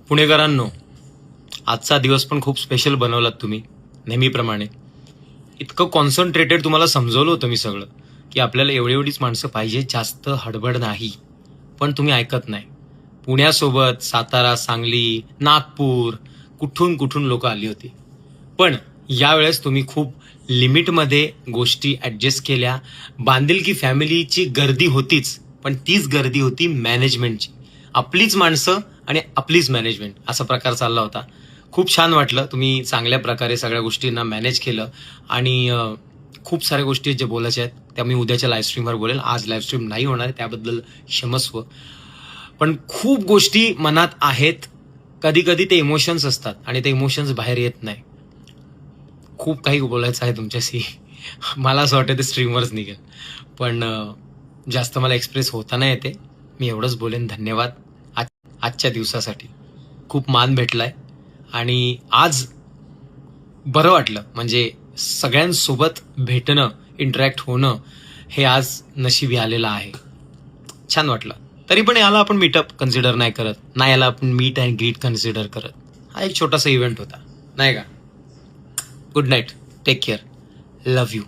पुणेकरांनो, आजचा दिवस पण खूप स्पेशल बनवलात तुम्ही नेहमीप्रमाणे. इतकं कॉन्सन्ट्रेटेड तुम्हाला समजवलं होतं मी सगळं, की आपल्याला एवढीच माणसं पाहिजे, जास्त हडबड नाही. पण तुम्ही ऐकत नाही. पुण्यासोबत सातारा, सांगली, नागपूर, कुठून कुठून लोक आली होती. पण यावेळेस तुम्ही खूप लिमिटमध्ये गोष्टी ॲडजस्ट केल्या. बांधिलकी फॅमिलीची गर्दी होतीच, पण तीच गर्दी होती मॅनेजमेंटची. आपलीच माणसं आणि आपलीच मॅनेजमेंट असा प्रकार चालला होता. खूप छान वाटलं. तुम्ही चांगल्या प्रकारे सगळ्या गोष्टींना मॅनेज केलं आणि खूप साऱ्या गोष्टी ज्या बोलायच्या आहेत त्या मी उद्याच्या लाईव्ह स्ट्रीमवर बोलेल. आज लाईव्ह स्ट्रीम नाही होणार आहे, त्याबद्दल क्षमस्व. पण खूप गोष्टी मनात आहेत. कधी कधी ते इमोशन्स असतात आणि ते इमोशन्स बाहेर येत नाही. खूप काही बोलायचं आहे तुमच्याशी. मला असं वाटतं ते स्ट्रीमवरच निघेल, पण जास्त मला एक्सप्रेस होता नाही येते. मी एवढंच बोलेन. धन्यवाद आजच्या दिवसासाठी. खूप मान भेटलाय आणि आज बरं वाटलं. म्हणजे सगळ्यांसोबत भेटणं, इंटरॅक्ट होणं हे आज नशिबी आलेलं आहे. छान वाटलं. तरी पण याला आपण मीटअप कन्सिडर नाही करत, नाही याला आपण मीट अँड ग्रीट कन्सिडर करत. हा एक छोटासा इव्हेंट होता, नाही का? Good night, take care, love you.